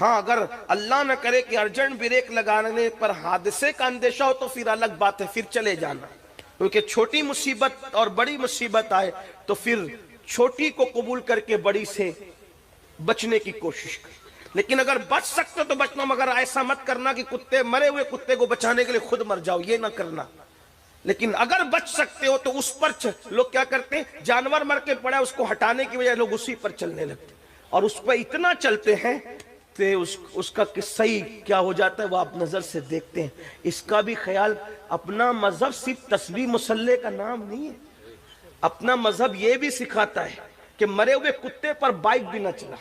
ہاں اگر اللہ نہ کرے کہ ارجنٹ بریک لگانے پر حادثے کا اندیشہ ہو تو پھر الگ بات ہے، پھر چلے جانا، کیونکہ چھوٹی مصیبت اور بڑی مصیبت آئے تو پھر چھوٹی کو قبول کر کے بڑی سے بچنے کی کوشش کر۔ لیکن اگر بچ سکتے تو بچنا، مگر ایسا مت کرنا کہ کتے مرے ہوئے کتے کو بچانے کے لیے خود مر جاؤ، یہ نہ کرنا۔ لیکن اگر بچ سکتے ہو تو اس پر لوگ کیا کرتے ہیں، جانور مر کے پڑا اس کو ہٹانے کی وجہ لوگ اسی پر چلنے لگتے اور اس پر اتنا چلتے ہیں کہ اس کا صحیح کیا ہو جاتا ہے وہ آپ نظر سے دیکھتے ہیں۔ اس کا بھی خیال، اپنا مذہب صرف تسبیح مصلی کا نام نہیں ہے، اپنا مذہب یہ بھی سکھاتا ہے کہ مرے ہوئے کتے پر بائک بھی نہ چلا،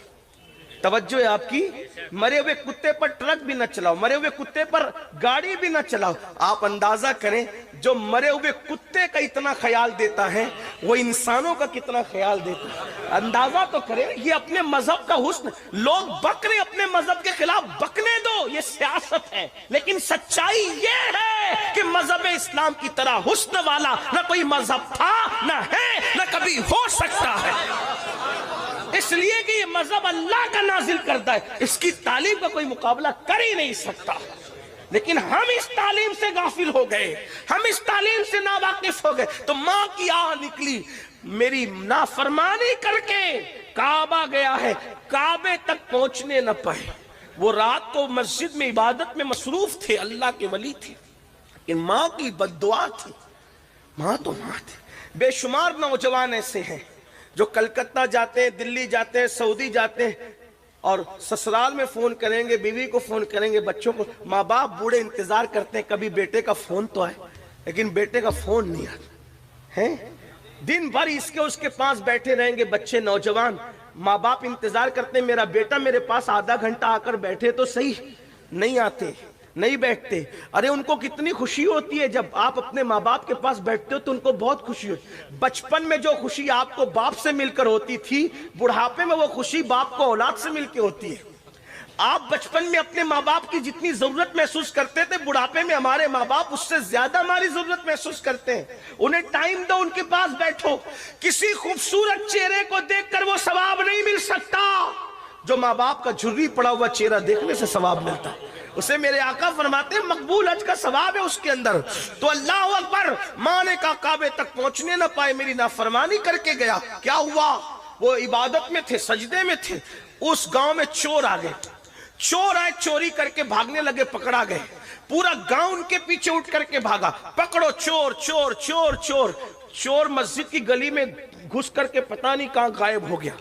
توجہ ہے آپ کی، مرے ہوئے کتے پر ٹرک بھی نہ چلاؤ، مرے ہوئے کتے پر گاڑی بھی نہ چلاؤ۔ آپ اندازہ کریں جو مرے ہوئے کتے کا اتنا خیال دیتا ہے وہ انسانوں کا کتنا خیال دیتا ہے، اندازہ تو کریں۔ یہ اپنے مذہب کا حسن، لوگ بک رہے اپنے مذہب کے خلاف، بکنے دو، یہ سیاست ہے، لیکن سچائی یہ ہے کہ مذہب اسلام کی طرح حسن والا نہ کوئی مذہب تھا، نہ ہے، نہ کبھی ہو سکتا ہے، اس لیے کہ یہ مذہب اللہ کا نازل کردہ ہے، اس کی تعلیم کا کوئی مقابلہ کر ہی نہیں سکتا۔ لیکن ہم اس تعلیم سے غافل ہو گئے، ہم اس تعلیم سے ناواقف ہو گئے، تو ماں کی آہ نکلی، میری نافرمانی کر کے کعبہ گیا ہے، کعبے تک پہنچنے نہ پائے۔ وہ رات کو مسجد میں عبادت میں مصروف تھے، اللہ کے ولی تھے، لیکن ماں کی بد دعا تھی۔ ماں تو ماں تھی۔ بے شمار نوجوان ایسے ہیں جو کلکتہ جاتے ہیں، دلی جاتے ہیں، سعودی جاتے ہیں، اور سسرال میں فون کریں گے، بیوی کو فون کریں گے، بچوں کو، ماں باپ بوڑھے انتظار کرتے ہیں کبھی بیٹے کا فون تو آئے، لیکن بیٹے کا فون نہیں آتا ہے۔ دن بھر اس کے پاس بیٹھے رہیں گے بچے، نوجوان، ماں باپ انتظار کرتے ہیں میرا بیٹا میرے پاس آدھا گھنٹہ آ کر بیٹھے تو صحیح، نہیں آتے، نہیں بیٹھتے۔ ارے ان کو کتنی خوشی ہوتی ہے جب آپ اپنے ماں باپ کے پاس بیٹھتے ہو تو ان کو بہت خوشی ہوتی ہے۔ بچپن میں جو خوشی آپ کو باپ سے مل کر ہوتی تھی، بڑھاپے میں وہ خوشی باپ کو اولاد سے مل کے ہوتی ہے۔ آپ بچپن میں اپنے ماں باپ کی جتنی ضرورت محسوس کرتے تھے، بڑھاپے میں ہمارے ماں باپ اس سے زیادہ ہماری ضرورت محسوس کرتے ہیں۔ انہیں ٹائم دو، ان کے پاس بیٹھو۔ کسی خوبصورت چہرے کو دیکھ کر وہ ثواب نہیں مل سکتا جو ماں باپ کا جھری پڑا ہوا چہرہ دیکھنے سے ثواب ملتا ہے۔ اسے میرے آقا فرماتے ہیں مقبول حج کا ثواب ہے اس کے اندر۔ تو اللہ اکبر، ماں نے کہا کعبے تک پہنچنے نہ پائے، میری نافرمانی کر کے گیا۔ کیا ہوا؟ وہ عبادت میں تھے، سجدے میں تھے، اس گاؤں میں چور آ گئے، چور آئے، چوری کر کے بھاگنے لگے، پکڑا گئے، پورا گاؤں ان کے پیچھے اٹھ کر کے بھاگا، پکڑو چور چور چور چور۔ چور مسجد کی گلی میں گھس کر کے پتہ نہیں کہاں غائب ہو گیا،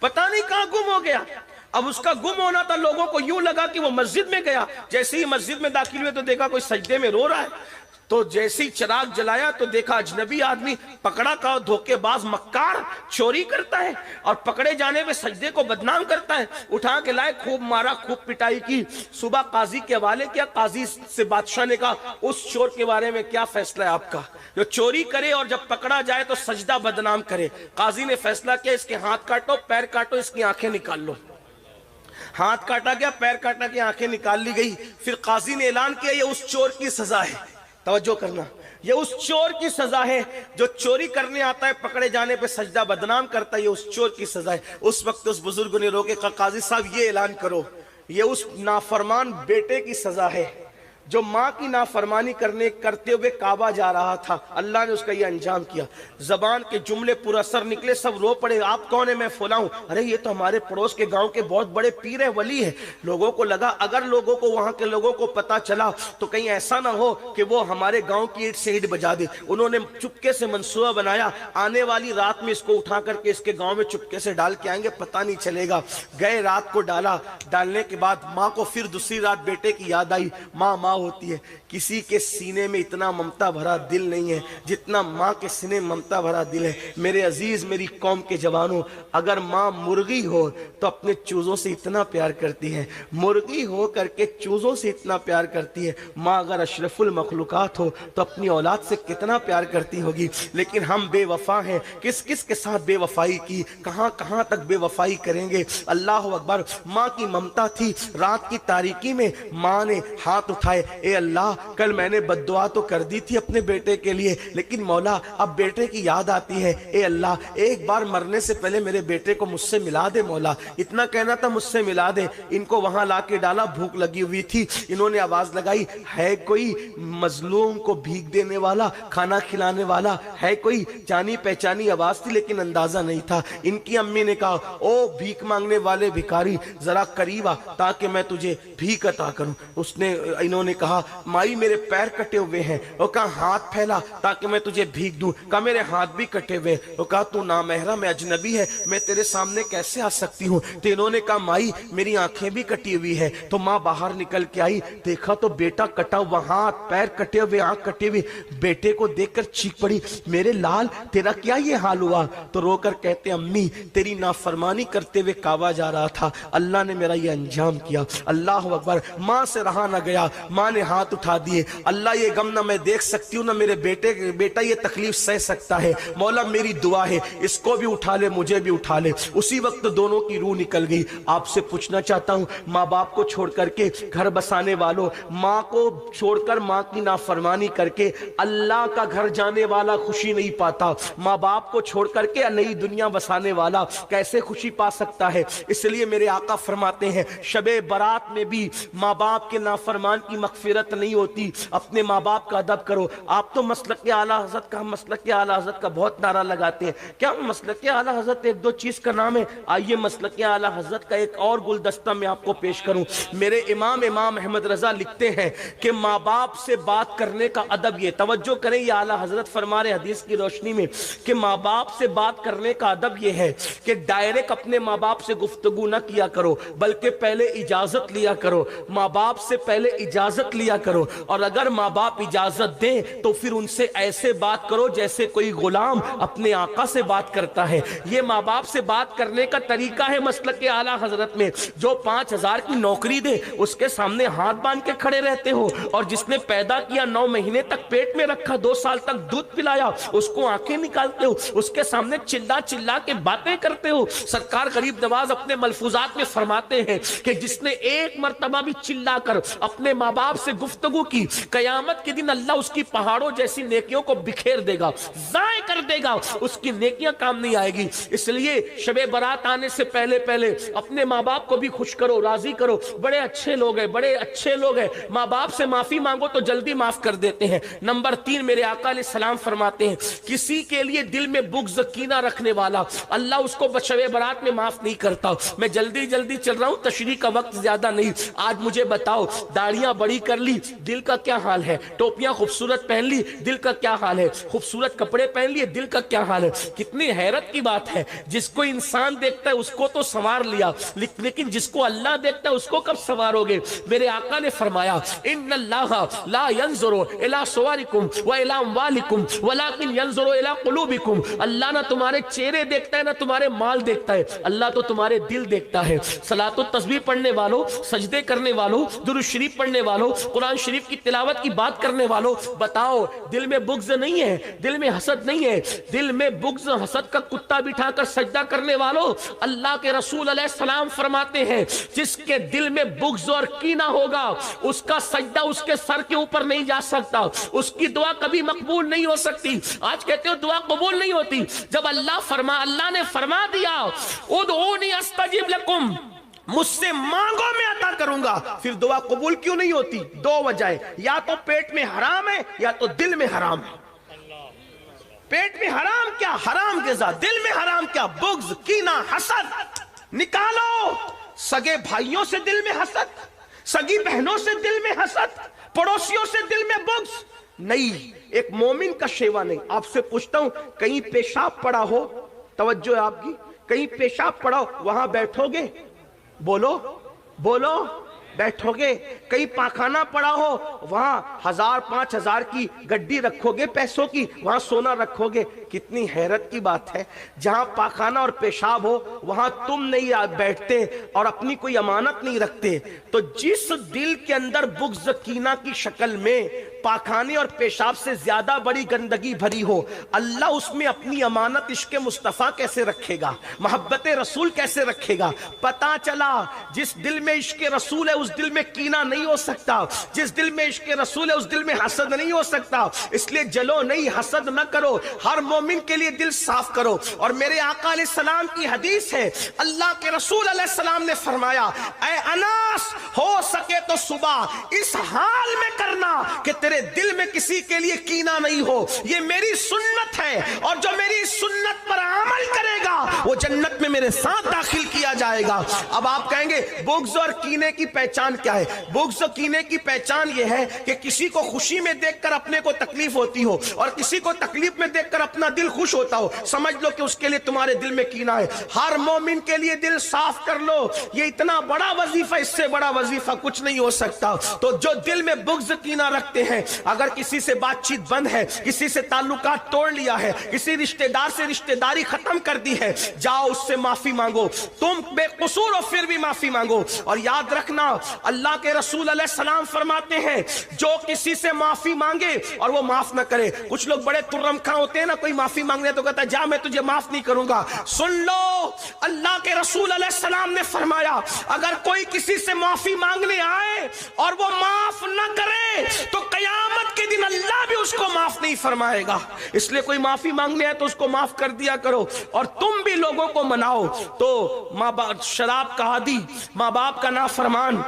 پتہ نہیں کہاں گم ہو گیا۔ اب اس کا گم ہونا تھا، لوگوں کو یوں لگا کہ وہ مسجد میں گیا۔ جیسے ہی مسجد میں داخل ہوئے تو دیکھا کوئی سجدے میں رو رہا ہے، تو جیسے ہی چراغ جلایا تو دیکھا اجنبی آدمی، پکڑا کا دھوکے باز مکار، چوری کرتا ہے اور پکڑے جانے میں سجدے کو بدنام کرتا ہے۔ اٹھا کے لائے، خوب مارا، خوب پٹائی کی، صبح قاضی کے حوالے کیا۔ قاضی سے بادشاہ نے کہا اس چور کے بارے میں کیا فیصلہ ہے آپ کا، جو چوری کرے اور جب پکڑا جائے تو سجدہ بدنام کرے۔ قاضی نے فیصلہ کیا اس کے ہاتھ کاٹو، پیر کاٹو، اس کی آنکھیں نکال لو۔ ہاتھ کاٹا گیا، پیر کاٹا گیا، آنکھیں نکال لی گئی۔ پھر قاضی نے اعلان کیا یہ اس چور کی سزا ہے، توجہ کرنا، یہ اس چور کی سزا ہے جو چوری کرنے آتا ہے، پکڑے جانے پہ سجدہ بدنام کرتا ہے، یہ اس چور کی سزا ہے۔ اس وقت اس بزرگ نے روکے، کہا قاضی صاحب یہ اعلان کرو یہ اس نافرمان بیٹے کی سزا ہے جو ماں کی نافرمانی کرتے ہوئے کعبہ جا رہا تھا، اللہ نے اس کا یہ انجام کیا۔ زبان کے جملے پر اثر نکلے، سب رو پڑے، آپ کون ہیں؟ میں فلاں ہوں۔ ارے یہ تو ہمارے پڑوس کے گاؤں کے بہت بڑے پیر ہیں، ولی ہیں۔ لوگوں کو لگا اگر لوگوں کو، وہاں کے لوگوں کو پتا چلا تو کہیں ایسا نہ ہو کہ وہ ہمارے گاؤں کی اینٹ سے اینٹ بجا دے۔ انہوں نے چپکے سے منصوبہ بنایا، آنے والی رات میں اس کو اٹھا کر کے اس کے گاؤں میں چپکے سے ڈال کے آئیں گے، پتہ نہیں چلے گا۔ گئے، رات کو ڈالا، ڈالنے کے بعد ماں کو پھر دوسری رات بیٹے کی یاد آئی۔ ماں ماں ہوتی ہے، کسی کے سینے میں اتنا ممتا بھرا دل نہیں ہے جتنا ماں کے سینے میں ممتا بھرا دل ہے۔ میرے عزیز، میری قوم کے جوانوں، اگر ماں مرغی ہو تو اپنے چوزوں سے اتنا پیار کرتی ہے، مرغی ہو کر کے چوزوں سے اتنا پیار کرتی ہے۔ ماں اگر اشرف المخلوقات ہو تو اپنی اولاد سے کتنا پیار کرتی ہوگی۔ لیکن ہم بے وفا ہیں، کس کس کے ساتھ بے وفائی کی، کہاں کہاں تک بے وفائی کریں گے۔ اللہ اکبر، ماں کی ممتا تھی۔ رات کی تاریکی میں ماں نے ہاتھ اٹھائے، ہے اے اللہ کل میں نے بد دعا تو کر دی تھی اپنے بیٹے کے لیے، لیکن مولا اب بیٹے کی یاد آتی ہے، اے اللہ ایک بار مرنے سے پہلے میرے بیٹے کو مجھ سے ملا دے مولا، اتنا کہنا تھا مجھ سے ملا دے۔ ان کو وہاں لا کے ڈالا، بھوک لگی ہوئی تھی، انہوں نے آواز لگائی ہے کوئی مظلوم کو بھیک دینے والا، کھانا کھلانے والا ہے کوئی؟ جانی پہچانی آواز تھی لیکن اندازہ نہیں تھا۔ ان کی امی نے کہا او بھیک مانگنے والے بھکاری ذرا قریب آ تاکہ میں تجھے بھیک عطا کروں۔ انہوں نے کہا مائی میرے پیر کٹے ہوئے ہیں، وہ کہا ہاتھ پھیلا تاکہ میں تجھے بھیک دوں، کہا میرے ہاتھ بھی کٹے ہوئے، وہ کہا تو نامحرم اجنبی ہے، میں تیرے سامنے کیسے آ سکتی ہوں؟ تو انہوں نے کہا مائی میری آنکھیں بھی کٹی ہوئی ہے۔ تو ماں باہر نکل کے آئی، دیکھا تو بیٹا کٹا ہوا، ہاتھ پیر کٹے ہوئے، آنکھ کٹی ہوئی، بیٹے کو دیکھ کر چیخ پڑی میرے لال تیرا کیا یہ حال ہوا؟ تو رو کر کہتے امی تیری نافرمانی کرتے ہوئے کعبہ جا رہا تھا، اللہ نے میرا یہ انجام کیا۔ اللہ اکبر۔ ماں سے رہا نہ گیا، ماں نے ہاتھ اٹھا دیے، اللہ یہ غم نہ میں دیکھ سکتی ہوں نہ میرے بیٹا یہ تکلیف سہ سکتا ہے، مولا میری دعا ہے اس کو بھی اٹھا لے مجھے بھی اٹھا لے۔ اسی وقت دونوں کی روح نکل گئی۔ آپ سے پوچھنا چاہتا ہوں ماں باپ کو چھوڑ کر کے گھر بسانے والوں، ماں کو چھوڑ کر ماں کی نافرمانی کر کے اللہ کا گھر جانے والا خوشی نہیں پاتا، ماں باپ کو چھوڑ کر کے نئی دنیا بسانے والا کیسے خوشی پا سکتا ہے؟ اس لیے میرے آقا فرماتے ہیں شب برات میں بھی ماں باپ کے نافرمان کی مغفرت نہیں ہوتی، اپنے ماں باپ کا ادب کرو۔ آپ تو مسلک اعلیٰ حضرت کا، مسلک اعلیٰ حضرت کا بہت نعرہ لگاتے ہیں، کیا مسلک اعلیٰ حضرت ایک دو چیز کا نام ہے؟ آئیے مسلک اعلیٰ حضرت کا ایک اور گلدستہ میں آپ کو پیش کروں۔ میرے امام احمد رضا لکھتے ہیں کہ ماں باپ سے بات کرنے کا ادب یہ، توجہ کریں یہ اعلیٰ حضرت فرما رہے حدیث کی روشنی میں کہ ماں باپ سے بات کرنے کا ادب یہ ہے کہ ڈائریکٹ اپنے ماں باپ سے گفتگو نہ کیا کرو، بلکہ پہلے اجازت لیا کرو، ماں باپ سے پہلے اجازت لیا کرو، اور اگر ماں باپ اجازت دیں تو پھر ان سے ایسے بات کرو جیسے کوئی غلام اپنے آقا سے بات کرتا ہے۔ یہ ماں باپ سے بات کرنے کا طریقہ ہے مسلک اعلیٰ حضرت میں۔ جو 5,000 کی نوکری دے اس کے سامنے ہاتھ باندھ کے کھڑے رہتے ہو، اور جس نے پیدا کیا 9 مہینے تک پیٹ میں رکھا، 2 سال تک دودھ پلایا، اس کو آنکھیں نکالتے ہو، اس کے سامنے چلا چلا کے باتیں کرتے ہو۔ سرکار غریب نواز اپنے ملفوظات میں فرماتے ہیں کہ جس نے ایک مرتبہ بھی چلا کر اپنے ماں باپ سے گفتگو کی، قیامت کے دن اللہ اس کی پہاڑوں جیسی نیکیوں کو بکھیر دے گا، ضائع کر دے گا، اس کی نیکیاں کام نہیں آئے گی۔ اس لیے شب برات آنے سے پہلے اپنے ماں باپ کو بھی خوش کرو، راضی کرو، بڑے اچھے لوگ ہیں، بڑے اچھے لوگ ہیں، ماں باپ سے معافی مانگو تو جلدی معاف کر دیتے ہیں۔ نمبر 3 میرے آقا علیہ السلام فرماتے ہیں کسی کے لیے دل میں بغض کینہ رکھنے والا اللہ اس کو شب برات میں معاف نہیں کرتا۔ میں جلدی چل رہا ہوں، تشریح کا وقت زیادہ نہیں۔ آج مجھے بتاؤ داڑیاں بڑی کر لی، دل کا کیا حال ہے؟ ٹوپیاں خوبصورت پہن لی، دل کا کیا حال ہے؟ خوبصورت کپڑے پہن لیے، دل کا کیا حال ہے؟ کتنی حیرت کی بات ہے، جس کو انسان دیکھتا ہے اس کو تو سنوار لیا، لیکن جس کو اللہ دیکھتا ہے اس کو کب سنوارو گے؟ میرے آقا نے فرمایا ان اللہ لا ينظر الى صورکم والى اموالکم ولكن ينظر الى قلوبکم۔ اللہ نہ تمہارے چہرے دیکھتا ہے نہ تمہارے مال دیکھتا ہے، اللہ تو تمہارے دل دیکھتا ہے۔ صلاۃ و تسبیح پڑھنے والوں، سجدے کرنے والوں، درود شریف پڑھنے والوں، قرآن شریف کی تلاوت کی بات کرنے والوں، بتاؤ دل میں بغض نہیں ہے، دل میں حسد نہیں ہے؟ دل میں بغض حسد کا کتا بٹھا کر سجدہ کرنے والوں، اللہ کے رسول علیہ السلام فرماتے ہیں جس کے دل میں بغض اور کینہ ہوگا اس کا سجدہ اس کے سر کے اوپر نہیں جا سکتا، اس کی دعا کبھی مقبول نہیں ہو سکتی۔ آج کہتے ہو دعا قبول نہیں ہوتی، جب اللہ نے فرما دیا ادعونی استجب لکم، مجھ سے مانگو میں عطا کروں گا، پھر دعا قبول کیوں نہیں ہوتی؟ 2 وجہ، یا تو پیٹ میں حرام ہے یا تو دل میں حرام ہے۔ پیٹ میں حرام کیا؟ حرام غذا، دل میں حرام کیا؟ بغض، کینہ، حسد۔ نکالو سگے بھائیوں سے دل میں حسد، سگی بہنوں سے دل میں حسد، پڑوسیوں سے دل میں بغض نہیں، ایک مومن کا شیوا نہیں۔ آپ سے پوچھتا ہوں کہیں پیشاب پڑا ہو، توجہ ہے آپ کی، کہیں پیشاب پڑا ہو وہاں بیٹھو گے؟ بولو بیٹھو گے؟ کہیں پاخانہ پڑا ہو وہاں 1000 5000 کی گڈی رکھو گے پیسوں کی، وہاں سونا رکھو گے؟ کتنی حیرت کی بات ہے، جہاں پاخانہ اور پیشاب ہو وہاں تم نہیں بیٹھتے اور اپنی کوئی امانت نہیں رکھتے۔ تو جس دل کے اندر بغض کینہ کی شکل میں پاخانے اور پیشاب سے زیادہ بڑی گندگی بھری ہو، اللہ اس میں اپنی امانت عشق مصطفیٰ کیسے رکھے گا، محبت رسول کیسے رکھے گا؟ پتا چلا جس دل میں عشق رسول ہے اس دل میں کینہ نہیں ہو سکتا، جس دل میں عشق رسول ہے اس دل میں حسد نہیں ہو سکتا۔ اس لیے جلو نہیں، حسد نہ کرو، ہر مومن کے لیے دل صاف کرو۔ اور میرے آقا علیہ السلام کی حدیث ہے، اللہ کے رسول علیہ السلام نے فرمایا، اے اناس، ہو سکے تو صبح اس حال میں کرنا کہ تیرے دل میں کسی کے لیے کینہ نہیں ہو، یہ میری سنت ہے، اور جو میری سنت پر عمل کرے گا وہ جنت میں میرے ساتھ داخل کیا جائے گا۔ اب آپ کہیں گے بغض اور کینے کی پہچان کیا ہے؟ بغض اور کینے کی پہچان یہ ہے کہ کسی کو خوشی میں دیکھ کر اپنے کو تکلیف ہوتی ہو اور کسی کو تکلیف میں دیکھ کر اپنا دل خوش ہوتا ہو، سمجھ لو کہ اس کے لیے تمہارے دل میں کینہ ہے۔ ہر مومن کے لیے دل صاف کر لو، یہ اتنا بڑا وظیفہ، اس سے بڑا وظیفہ کچھ نہیں ہو سکتا۔ تو جو دل میں بغض کینہ رکھتے ہیں، اگر کسی سے بات چیت بند ہے، کسی سے تعلقات توڑ لیا ہے، کسی رشتہ دار سے رشتہ داری ختم کر دی ہے، جاؤ اس سے معافی مانگو، تم بے قصور ہو پھر بھی معافی مانگو۔ اور یاد رکھنا، اللہ کے رسول علیہ السلام فرماتے ہیں جو کسی سے معافی مانگے اور وہ معاف نہ کرے، کچھ لوگ بڑے ترمکھاں ہوتے ہیں نا، کوئی معافی مانگنے تو کہتا ہے جا میں تجھے معاف نہیں کروں گا۔ سن لو، اللہ کے رسول علیہ السلام نے فرمایا اگر کوئی کسی سے معافی مانگنے آئے اور وہ معاف نہ کرے تو قیامت کے دن اللہ بھی اس کو معاف نہیں فرمائے گا۔ اس لیے کوئی معافی مانگنے آئے تو اس کو معاف کر دیا کرو، اور تم بھی لوگوں کو مناؤ۔ تو ماں باپ شراب کا عادی، ماں باپ کا نافرمان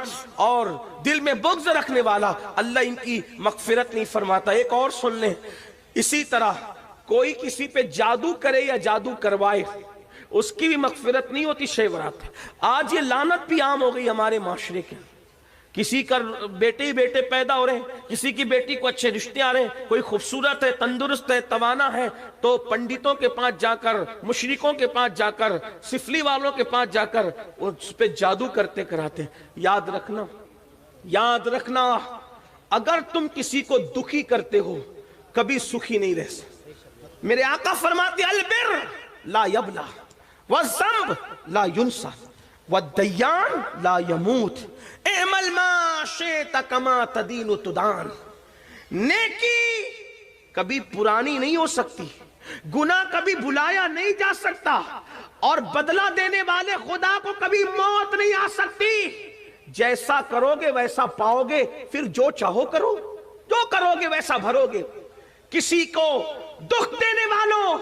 اور دل میں بغض رکھنے والا، اللہ ان کی مغفرت نہیں فرماتا۔ ایک اور سن لیں، اسی طرح کوئی کسی پہ جادو کرے یا جادو کروائے، اس کی بھی مغفرت نہیں ہوتی، شیورات۔ آج یہ لعنت بھی عام ہو گئی ہمارے معاشرے کے، کسی کا بیٹے ہی بیٹے پیدا ہو رہے ہیں، کسی کی بیٹی کو اچھے رشتے آ رہے ہیں، کوئی خوبصورت ہے، تندرست ہے، توانا ہے، تو پنڈتوں کے پاس جا کر، مشرکوں کے پاس جا کر، سفلی والوں کے پاس جا کر اس پہ جادو کرتے کراتے ہیں۔ یاد رکھنا، یاد رکھنا، اگر تم کسی کو دکھی کرتے ہو کبھی سکھی نہیں رہ سکتے۔ میرے آقا فرماتے البر لا یبلا والذنب لا ینسى والدیان لا یموت اعمل ما شئت کما تدین تدان۔ نیکی کبھی پرانی نہیں ہو سکتی، گناہ کبھی بھلایا نہیں جا سکتا، اور بدلہ دینے والے خدا کو کبھی موت نہیں آ سکتی۔ جیسا کرو گے ویسا پاؤ گے، پھر جو چاہو کرو، جو کرو گے ویسا بھرو گے۔ کسی کو دکھ دینے والوں،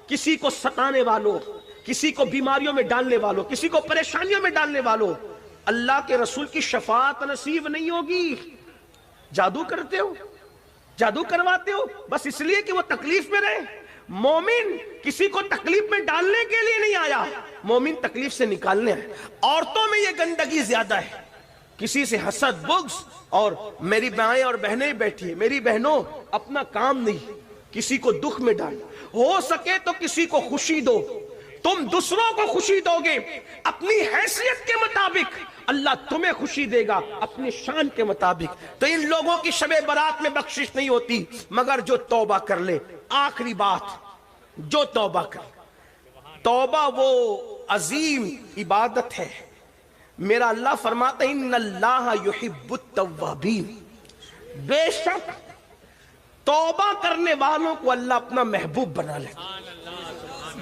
کسی کو ستانے والوں، کسی کو بیماریوں میں ڈالنے والوں، کسی کو پریشانیوں میں ڈالنے والوں، اللہ کے رسول کی شفاعت نصیب نہیں ہوگی۔ جادو کرتے ہو، جادو کرواتے ہو بس اس لیے کہ وہ تکلیف میں رہے۔ مومن کسی کو تکلیف میں ڈالنے کے لیے نہیں آیا، مومن تکلیف سے نکالنے آئے۔ عورتوں میں یہ گندگی زیادہ ہے، کسی سے حسد، بغض، اور میری مائیں اور بہنیں بیٹھی ہیں، میری بہنوں اپنا کام نہیں، کسی کو دکھ میں ڈال، ہو سکے تو کسی کو خوشی دو۔ تم دوسروں کو خوشی دو گے اپنی حیثیت کے مطابق، اللہ تمہیں خوشی دے گا اپنی شان کے مطابق۔ تو ان لوگوں کی شب برات میں بخشش نہیں ہوتی مگر جو توبہ کر لے۔ آخری بات، جو توبہ کر، توبہ وہ عظیم عبادت ہے۔ میرا اللہ فرماتا ہے ان اللہ یحب التوابین، بے شک توبہ کرنے والوں کو اللہ اپنا محبوب بنا لیتا۔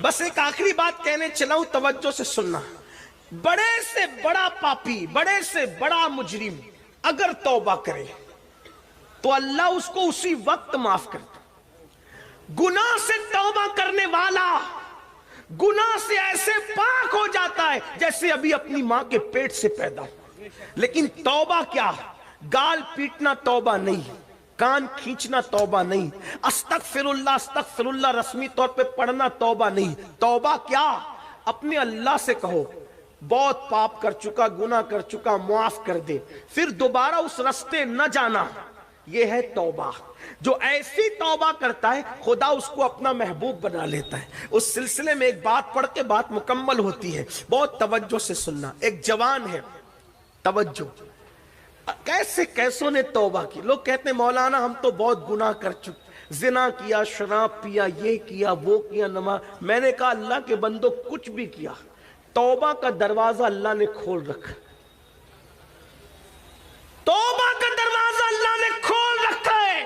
بس ایک آخری بات کہنے چلا ہوں، توجہ سے سننا۔ بڑے سے بڑا پاپی، بڑے سے بڑا مجرم اگر توبہ کرے تو اللہ اس کو اسی وقت معاف کرتا۔ گناہ سے توبہ کرنے والا گناہ سے ایسے پاک ہو جاتا ہے جیسے ابھی اپنی ماں کے پیٹ سے پیدا ہوا۔ لیکن توبہ کیا؟ گال پیٹنا توبہ نہیں، کان کھینچنا توبہ نہیں، استغفر اللہ رسمی طور پہ پڑھنا توبہ نہیں۔ توبہ کیا؟ اپنے اللہ سے کہو بہت پاپ کر چکا، گناہ کر چکا، معاف کر دے، پھر دوبارہ اس رستے نہ جانا، یہ ہے توبہ۔ جو ایسی توبہ کرتا ہے خدا اس کو اپنا محبوب بنا لیتا ہے۔ اس سلسلے میں ایک بات پڑھ کے بات مکمل ہوتی ہے، بہت توجہ سے سننا۔ ایک جوان ہے، توجہ، کیسے کیسوں نے توبہ کی۔ لوگ کہتے ہیں مولانا ہم تو بہت گناہ کر چکے، زنا کیا، شراب پیا، یہ کیا، وہ کیا، نماز۔ میں نے کہا اللہ کے بندو کچھ بھی کیا، توبہ کا دروازہ اللہ نے کھول رکھا، توبہ کا دروازہ اللہ نے کھول رکھا ہے۔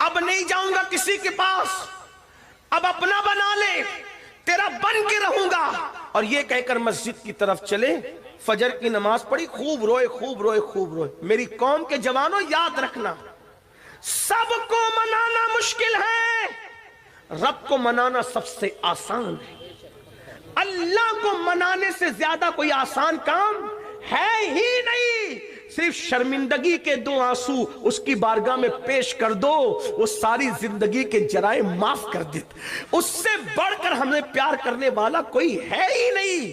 اب نہیں جاؤں گا کسی کے پاس، اب اپنا بنا لے، تیرا بن کے رہوں گا. اور یہ کہہ کر مسجد کی طرف چلے. فجر کی نماز پڑھی، خوب روئے خوب روئے خوب روئے. میری قوم کے جوانوں یاد رکھنا، سب کو منانا مشکل ہے، رب کو منانا سب سے آسان ہے. اللہ کو منانے سے زیادہ کوئی آسان کام ہے ہی نہیں. صرف شرمندگی کے 2 آنسو اس کی بارگاہ میں پیش کر دو، وہ ساری زندگی کے جرائم معاف کر دیتے. اس سے بڑھ کر ہمیں پیار کرنے والا کوئی ہے ہی نہیں.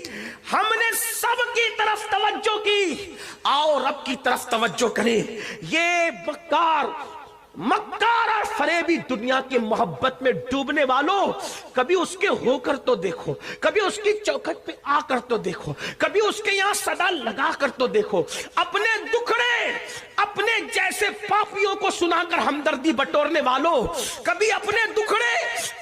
ہم نے سب کی طرف توجہ کی، آؤ رب کی طرف توجہ کریں. یہ مکار اور فریبی دنیا کی محبت میں ڈوبنے والوں، کبھی اس کے ہو کر تو دیکھو، کبھی اس کی چوکھٹ پہ آ کر تو دیکھو، کبھی اس کے یہاں صدا لگا کر تو دیکھو. اپنے دکھڑے اپنے جیسے پاپیوں کو سنا کر ہمدردی بٹورنے والوں، کبھی اپنے دکھڑے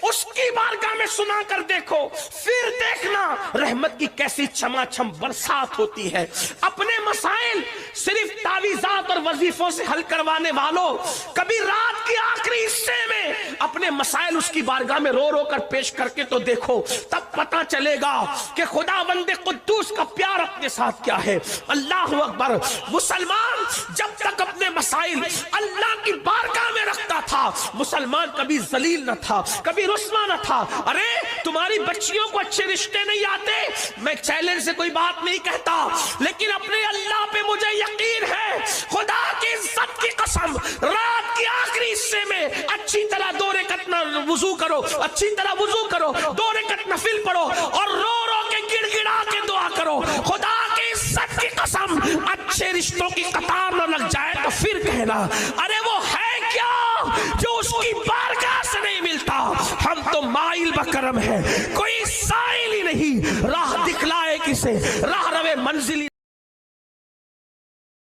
اس کی بارگاہ میں سنا کر دیکھو، پھر دیکھنا رحمت کی کیسی چھما چھم برسات ہوتی ہے. اپنے مسائل صرف تعویذات اور وظیفوں سے حل کروانے والوں، کبھی رات کے آخری حصے میں اپنے مسائل اس کی بارگاہ میں رو رو کر پیش کر کے تو دیکھو، تب پتا چلے گا کہ خدا بند قدوس کا پیار اپنے ساتھ کیا ہے. اللہ اکبر. مسلمان جب تک اپنے مسائل اللہ کی بارگاہ میں رکھتا تھا، مسلمان کبھی ذلیل نہ تھا، کبھی رسوا نہ تھا. ارے تمہاری بچیوں کو اچھے رشتے نہیں آتے، میں چیلنج سے کوئی بات نہیں کہتا، لیکن اپنے اللہ پہ مجھے یقین ہے، خدا کی عزت کی قسم، رات کی آخری حصے میں اچھی طرح 2 رکعت وضو کرو، اچھی طرح وضو کرو، 2 رکعت نفل پڑھو اور رو رو کے گڑ گڑا کے دعا کرو. خدا کی عزت کی قسم اچھے رشتوں کی قطار نہ لگ جائے تو پھر کہنا ارے وہ ہے کیا جو اس کی بارگاہ سے نہیں ملتا. ہم تو مائل بکرم ہے، کوئی سائل ہی نہیں، راہ دکھلائے کسے، راہ روے منزل